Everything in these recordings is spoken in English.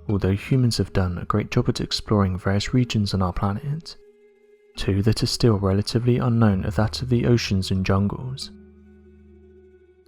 Although humans have done a great job at exploring various regions on our planet, two that are still relatively unknown are that of the oceans and jungles.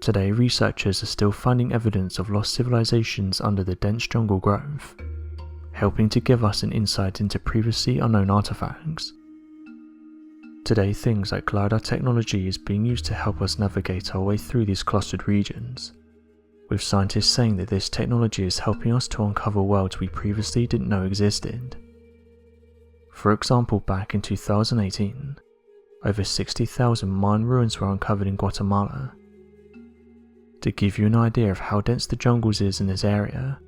Today, researchers are still finding evidence of lost civilizations under the dense jungle growth, helping to give us an insight into previously unknown artifacts. Today, things like LiDAR technology is being used to help us navigate our way through these clustered regions, with scientists saying that this technology is helping us to uncover worlds we previously didn't know existed. For example, back in 2018, over 60,000 Mayan ruins were uncovered in Guatemala. To give you an idea of how dense the jungles is in this area,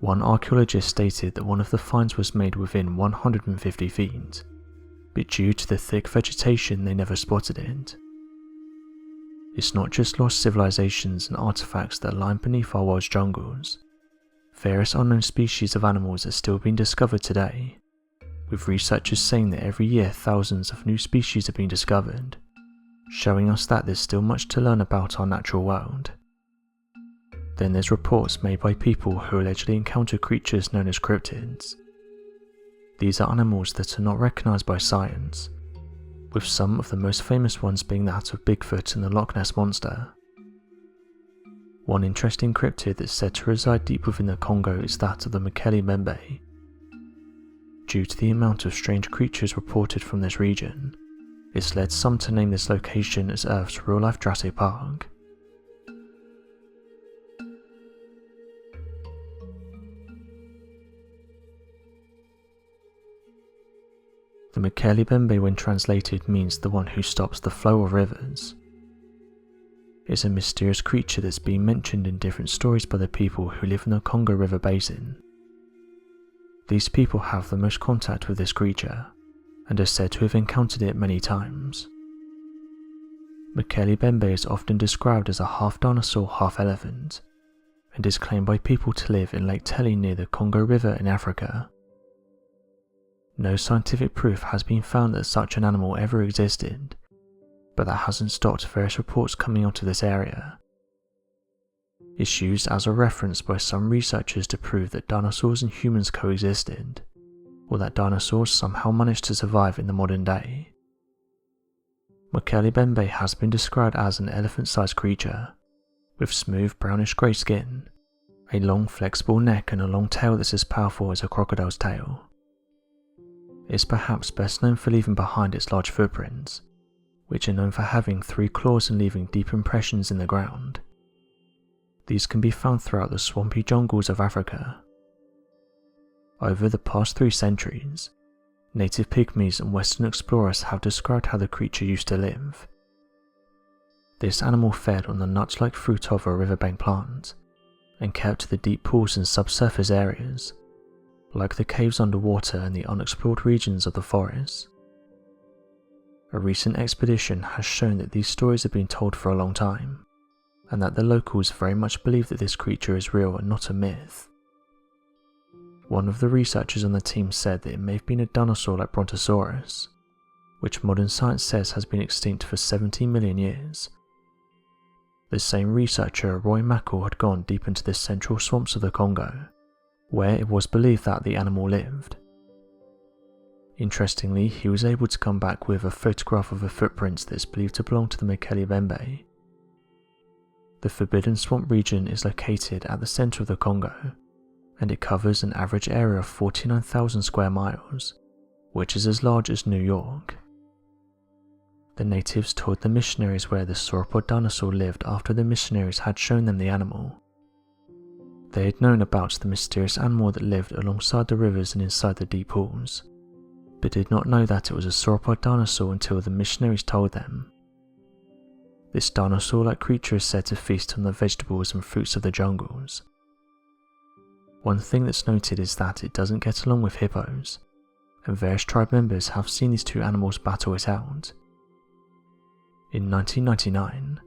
one archaeologist stated that one of the finds was made within 150 feet, but due to the thick vegetation they never spotted it. It's not just lost civilizations and artifacts that lie beneath our world's jungles. Various unknown species of animals are still being discovered today, with researchers saying that every year thousands of new species are being discovered, showing us that there's still much to learn about our natural world. Then there's reports made by people who allegedly encounter creatures known as cryptids. These are animals that are not recognized by science, with some of the most famous ones being that of Bigfoot and the Loch Ness Monster. One interesting cryptid that's said to reside deep within the Congo is that of the Mokele Mbembe. Due to the amount of strange creatures reported from this region, it's led some to name this location as Earth's real-life Jurassic Park. The Mokele Mbembe, when translated, means the one who stops the flow of rivers. It's a mysterious creature that's been mentioned in different stories by the people who live in the Congo River basin. These people have the most contact with this creature, and are said to have encountered it many times. Mokele Mbembe is often described as a half dinosaur, half elephant, and is claimed by people to live in Lake Tele near the Congo River in Africa. No scientific proof has been found that such an animal ever existed, but that hasn't stopped various reports coming out of this area. It's used as a reference by some researchers to prove that dinosaurs and humans coexisted, or that dinosaurs somehow managed to survive in the modern day. Mokele Mbembe has been described as an elephant-sized creature, with smooth brownish grey skin, a long flexible neck and a long tail that's as powerful as a crocodile's tail. It's perhaps best known for leaving behind its large footprints, which are known for having 3 claws and leaving deep impressions in the ground. These can be found throughout the swampy jungles of Africa. Over the past 3 centuries, native pygmies and Western explorers have described how the creature used to live. This animal fed on the nut-like fruit of a riverbank plant, and kept the deep pools and subsurface areas, like the caves underwater and the unexplored regions of the forest. A recent expedition has shown that these stories have been told for a long time, and that the locals very much believe that this creature is real and not a myth. One of the researchers on the team said that it may have been a dinosaur like Brontosaurus, which modern science says has been extinct for 70 million years. The same researcher, Roy Mackle, had gone deep into the central swamps of the Congo, where it was believed that the animal lived. Interestingly, he was able to come back with a photograph of a footprint that is believed to belong to the Mokele Mbembe. The Forbidden Swamp region is located at the centre of the Congo, and it covers an average area of 49,000 square miles, which is as large as New York. The natives toured the missionaries where the sauropod dinosaur lived after the missionaries had shown them the animal. They had known about the mysterious animal that lived alongside the rivers and inside the deep pools, but did not know that it was a sauropod dinosaur until the missionaries told them. This dinosaur-like creature is said to feast on the vegetables and fruits of the jungles. One thing that's noted is that it doesn't get along with hippos, and various tribe members have seen these two animals battle it out. In 1999,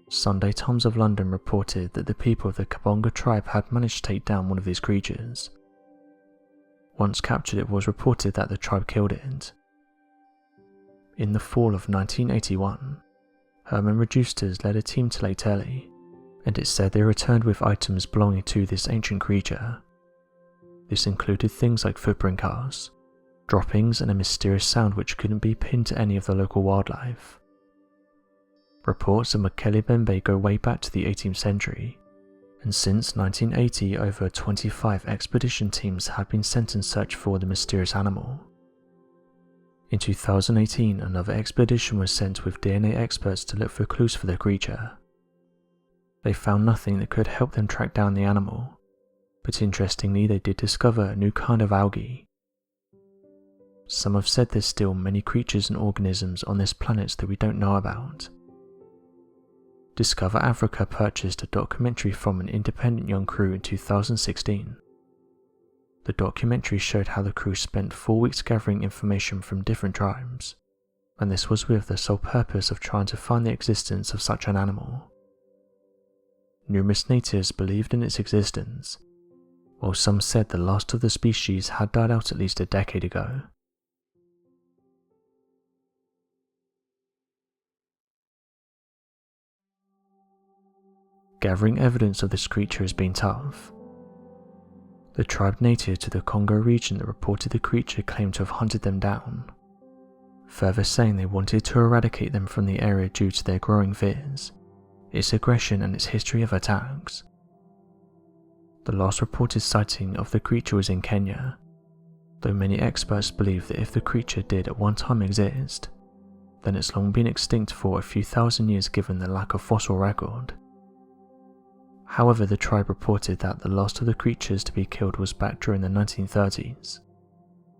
Sunday Times of London reported that the people of the Kabonga tribe had managed to take down one of these creatures. Once captured, it was reported that the tribe killed it. In the fall of 1981, Herman Reducers led a team to Lake Tele, and it said they returned with items belonging to this ancient creature. This included things like footprint cars, droppings, and a mysterious sound which couldn't be pinned to any of the local wildlife. Reports of Mokele Mbembe go way back to the 18th century, and since 1980 over 25 expedition teams had been sent in search for the mysterious animal. In 2018, another expedition was sent with DNA experts to look for clues for the creature. They found nothing that could help them track down the animal, but interestingly they did discover a new kind of algae. Some have said there's still many creatures and organisms on this planet that we don't know about. Discover Africa purchased a documentary from an independent young crew in 2016. The documentary showed how the crew spent 4 weeks gathering information from different tribes, and this was with the sole purpose of trying to find the existence of such an animal. Numerous natives believed in its existence, while some said the last of the species had died out at least a decade ago. Gathering evidence of this creature has been tough. The tribe native to the Congo region that reported the creature claimed to have hunted them down, further saying they wanted to eradicate them from the area due to their growing fears, its aggression and its history of attacks. The last reported sighting of the creature was in Kenya, though many experts believe that if the creature did at one time exist, then it's long been extinct for a few thousand years given the lack of fossil record. However, the tribe reported that the last of the creatures to be killed was back during the 1930s,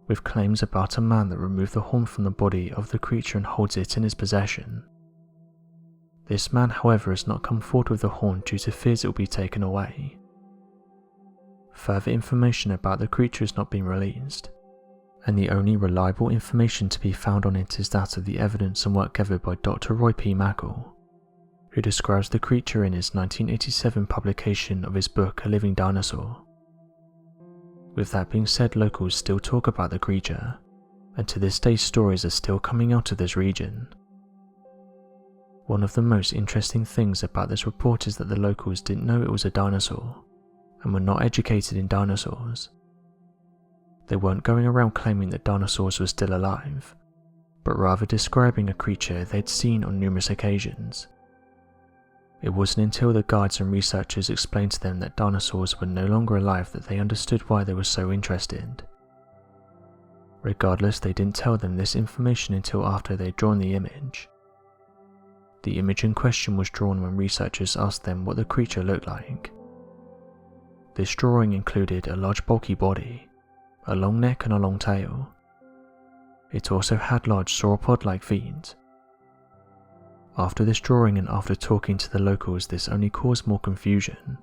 with claims about a man that removed the horn from the body of the creature and holds it in his possession. This man, however, has not come forward with the horn due to fears it will be taken away. Further information about the creature has not been released, and the only reliable information to be found on it is that of the evidence and work gathered by Dr. Roy P. Mackle, who describes the creature in his 1987 publication of his book A Living Dinosaur. With that being said, locals still talk about the creature, and to this day stories are still coming out of this region. One of the most interesting things about this report is that the locals didn't know it was a dinosaur, and were not educated in dinosaurs. They weren't going around claiming that dinosaurs were still alive, but rather describing a creature they'd seen on numerous occasions. It wasn't until the guides and researchers explained to them that dinosaurs were no longer alive that they understood why they were so interested. Regardless, they didn't tell them this information until after they'd drawn the image. The image in question was drawn when researchers asked them what the creature looked like. This drawing included a large bulky body, a long neck and a long tail. It also had large sauropod-like feet. After this drawing and after talking to the locals, this only caused more confusion.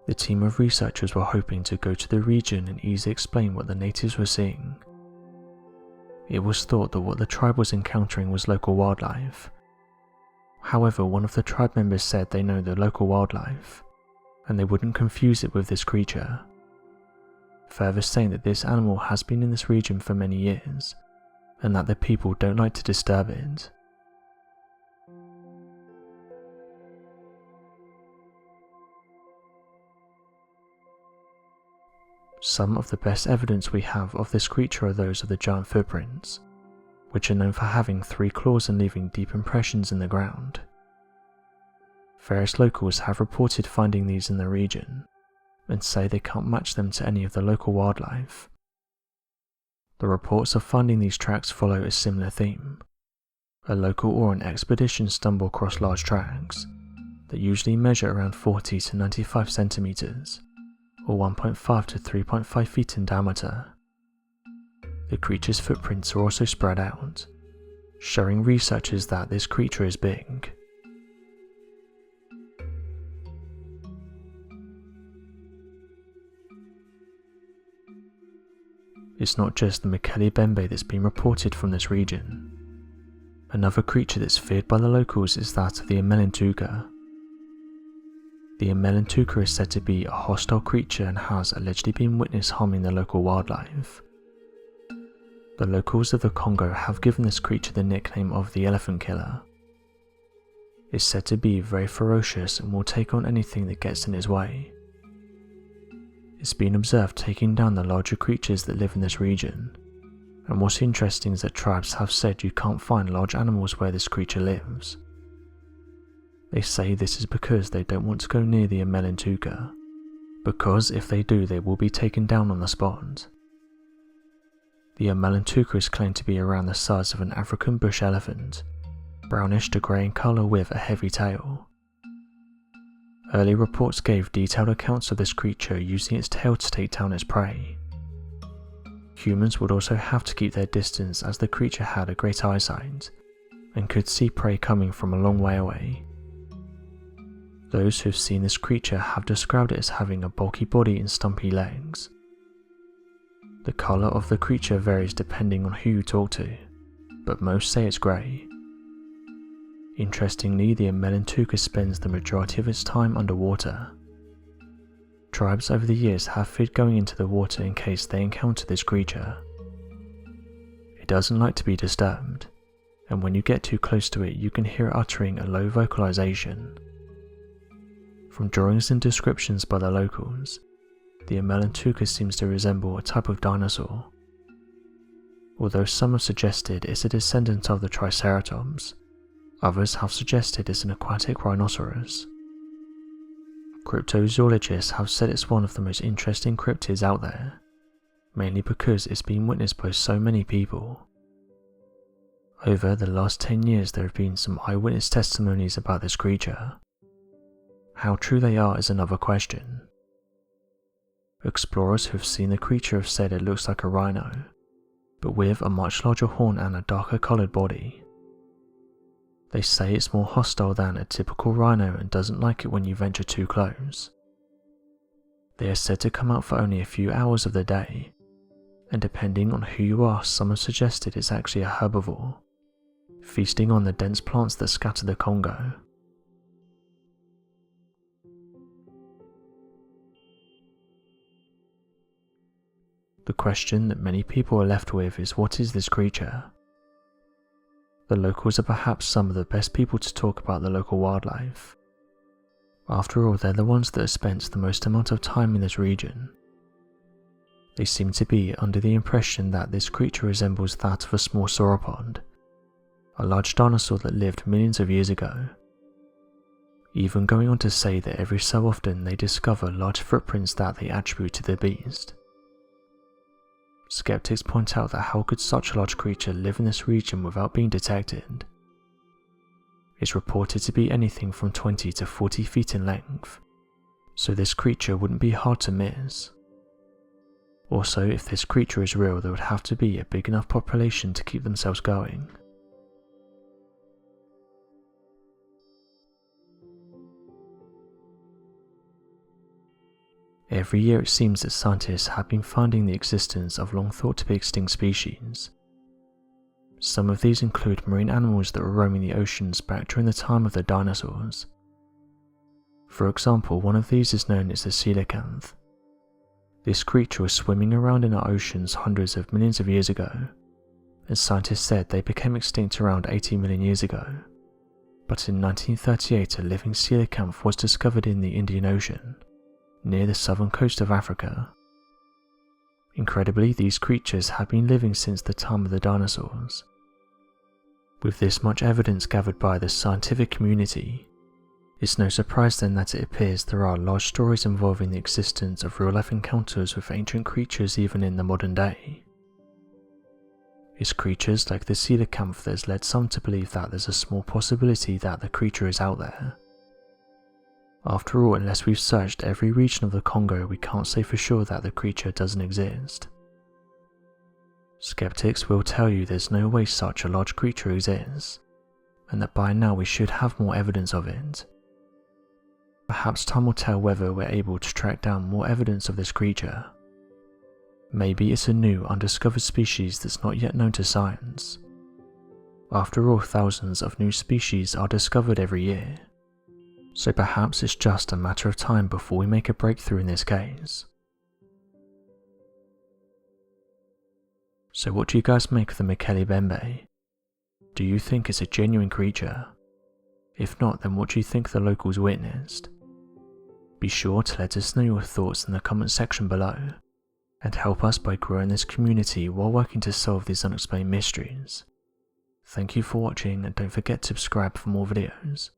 The team of researchers were hoping to go to the region and easily explain what the natives were seeing. It was thought that what the tribe was encountering was local wildlife. However, one of the tribe members said they know the local wildlife, and they wouldn't confuse it with this creature, further saying that this animal has been in this region for many years, and that the people don't like to disturb it. Some of the best evidence we have of this creature are those of the giant footprints, which are known for having 3 claws and leaving deep impressions in the ground. Various locals have reported finding these in the region, and say they can't match them to any of the local wildlife. The reports of finding these tracks follow a similar theme. A local or an expedition stumble across large tracks that usually measure around 40 to 95 centimeters, or 1.5 to 3.5 feet in diameter. The creature's footprints are also spread out, showing researchers that this creature is big. It's not just the Mokele Mbembe that's been reported from this region. Another creature that's feared by the locals is that of the Amelentuka. The Amelentuka is said to be a hostile creature and has allegedly been witnessed harming the local wildlife. The locals of the Congo have given this creature the nickname of the Elephant Killer. It's said to be very ferocious and will take on anything that gets in its way. It's been observed taking down the larger creatures that live in this region, and what's interesting is that tribes have said you can't find large animals where this creature lives. They say this is because they don't want to go near the Amelentuka, because if they do they will be taken down on the spot. The Amelentuka is claimed to be around the size of an African bush elephant, brownish to grey in colour with a heavy tail. Early reports gave detailed accounts of this creature using its tail to take down its prey. Humans would also have to keep their distance as the creature had a great eyesight and could see prey coming from a long way away. Those who've seen this creature have described it as having a bulky body and stumpy legs. The colour of the creature varies depending on who you talk to, but most say it's grey. Interestingly, the Amelentuka spends the majority of its time underwater. Tribes over the years have feared going into the water in case they encounter this creature. It doesn't like to be disturbed, and when you get too close to it you can hear it uttering a low vocalization. From drawings and descriptions by the locals, the Amelentuka seems to resemble a type of dinosaur. Although some have suggested it's a descendant of the Triceratops, others have suggested it's an aquatic rhinoceros. Cryptozoologists have said it's one of the most interesting cryptids out there, mainly because it's been witnessed by so many people. Over the last 10 years there have been some eyewitness testimonies about this creature. How true they are is another question. Explorers who have seen the creature have said it looks like a rhino, but with a much larger horn and a darker coloured body. They say it's more hostile than a typical rhino and doesn't like it when you venture too close. They are said to come out for only a few hours of the day, and depending on who you ask, some have suggested it's actually a herbivore, feasting on the dense plants that scatter the Congo. The question that many people are left with is, what is this creature? The locals are perhaps some of the best people to talk about the local wildlife. After all, they're the ones that have spent the most amount of time in this region. They seem to be under the impression that this creature resembles that of a small sauropod, a large dinosaur that lived millions of years ago. Even going on to say that every so often they discover large footprints that they attribute to the beast. Skeptics point out that how could such a large creature live in this region without being detected? It's reported to be anything from 20 to 40 feet in length, so this creature wouldn't be hard to miss. Also, if this creature is real, there would have to be a big enough population to keep themselves going. Every year it seems that scientists have been finding the existence of long thought to be extinct species. Some of these include marine animals that were roaming the oceans back during the time of the dinosaurs. For example, one of these is known as the coelacanth. This creature was swimming around in our oceans hundreds of millions of years ago, and scientists said they became extinct around 80 million years ago. But in 1938 a living coelacanth was discovered in the Indian Ocean, near the southern coast of Africa. Incredibly, these creatures have been living since the time of the dinosaurs. With this much evidence gathered by the scientific community, it's no surprise then that it appears there are large stories involving the existence of real-life encounters with ancient creatures even in the modern day. It's creatures like the coelacanth that has led some to believe that there's a small possibility that the creature is out there. After all, unless we've searched every region of the Congo, we can't say for sure that the creature doesn't exist. Skeptics will tell you there's no way such a large creature exists, and that by now we should have more evidence of it. Perhaps time will tell whether we're able to track down more evidence of this creature. Maybe it's a new, undiscovered species that's not yet known to science. After all, thousands of new species are discovered every year. So perhaps it's just a matter of time before we make a breakthrough in this case. So what do you guys make of the Mokele Mbembe? Do you think it's a genuine creature? If not, then what do you think the locals witnessed? Be sure to let us know your thoughts in the comment section below, and help us by growing this community while working to solve these unexplained mysteries. Thank you for watching, and don't forget to subscribe for more videos.